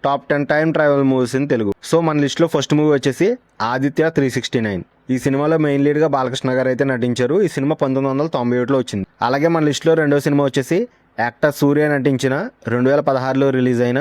Top 10 time travel movies in Telugu. So మన లిస్ట్లో first movie వచ్చేసి ఆదిత్య 369. ఈ సినిమాలో మెయిన్ లీడ్గా బాలకృష్ణ గారు అయితే నటించారు. ఈ సినిమా 1997లో వచ్చింది. అలాగే మన లిస్ట్లో రెండో సినిమా వచ్చేసి యాక్టర్ సూర్య నటించిన 2016లో రిలీజ్ అయిన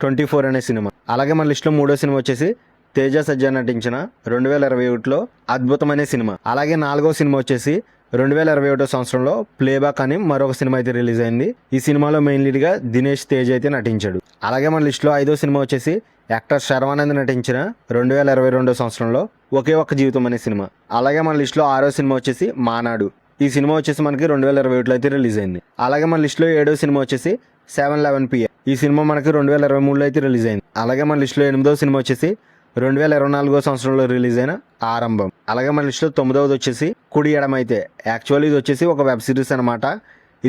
24 అనే సినిమా. అలాగే మన లిస్ట్లో మూడో సినిమా వచ్చేసి తేజ సజ్జా నటించిన 2021లో అద్భుతమైన సినిమా. అలాగే నాలుగో సినిమా వచ్చేసి 2021 సంవత్సరంలో ప్లేబ్యాక్ అని మరొక సినిమా అయితే రిలీజ్ అయింది. ఈ సినిమాలో మెయిన్ లీడ్గా దినేష్ తేజ్ అయితే నటించాడు. అలాగే మన లిస్ట్లో ఐదో సినిమా వచ్చేసి యాక్టర్ శర్వానంద్ నటించిన 2022 సంవత్సరంలో ఒకే ఒక్క జీవితం అనే సినిమా. అలాగే మన లిస్ట్లో ఆరో సినిమా వచ్చేసి మానాడు. ఈ సినిమా వచ్చేసి మనకి 2021లో అయితే రిలీజ్ అయింది. అలాగే మన లిస్ట్లో ఏడో సినిమా వచ్చేసి 7:11 PM. ఈ సినిమా మనకి 2023లో అయితే రిలీజ్ అయింది. అలాగే మన లిస్ట్లో ఎనిమిదో సినిమా వచ్చేసి 2024 సంవత్సరంలో రిలీజ్ అయిన ఆరంభం. అలాగే మన లిస్ట్లో తొమ్మిదవది వచ్చేసి కుడి ఎడమైతే. యాక్చువల్లీ ఇది వచ్చేసి ఒక వెబ్ సిరీస్ అనమాట.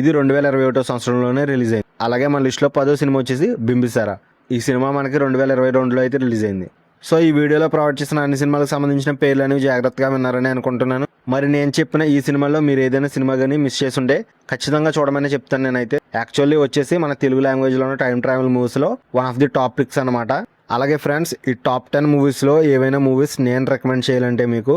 ఇది 2021 సంవత్సరంలోనే రిలీజ్ అయింది. అలాగే మన లిస్ట్లో పదో సినిమా వచ్చేసి బింబిసారా. ఈ సినిమా మనకి 2022లో అయితే రిలీజ్ అయింది. సో ఈ వీడియోలో ప్రొవైడ్ చేసిన అన్ని సినిమాలకు సంబంధించిన పేర్లు అనేవి జాగ్రత్తగా విన్నారని అనుకుంటున్నాను. మరి నేను చెప్పిన ఈ సినిమాలో మీరు ఏదైనా సినిమా కానీ మిస్ చేసి ఉంటే ఖచ్చితంగా చూడమని చెప్తాను నేనైతే. యాక్చువల్లీ వచ్చేసి మన తెలుగు లాంగ్వేజ్లోనే టైం ట్రావెల్ మూవీస్లో one of the top picks అనమాట. అలాగే ఫ్రెండ్స్, ఈ టాప్ 10 మూవీస్లో ఏవైనా మూవీస్ నేను రికమెండ్ చేయాలంటే మీకు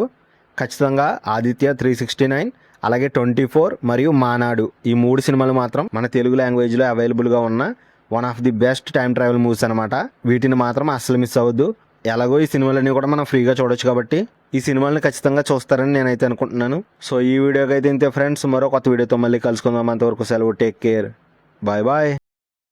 ఖచ్చితంగా ఆదిత్య 369, అలాగే 24 మరియు మానాడు, ఈ మూడు సినిమాలు మాత్రం మన తెలుగు లాంగ్వేజ్లో అవైలబుల్గా ఉన్న one of the best time travel movies అనమాట. వీటిని మాత్రం అస్సలు మిస్ అవ్వద్దు. ఎలాగో ఈ సినిమాలన్నీ కూడా మనం ఫ్రీగా చూడొచ్చు కాబట్టి ఈ సినిమాలని ఖచ్చితంగా చూస్తారని నేనైతే అనుకుంటున్నాను. సో ఈ వీడియోకి అయితే ఇంతే ఫ్రెండ్స్. మరో కొత్త వీడియోతో మళ్ళీ కలుసుకుందాం. అంతవరకు సెలవు. Take care. Bye bye.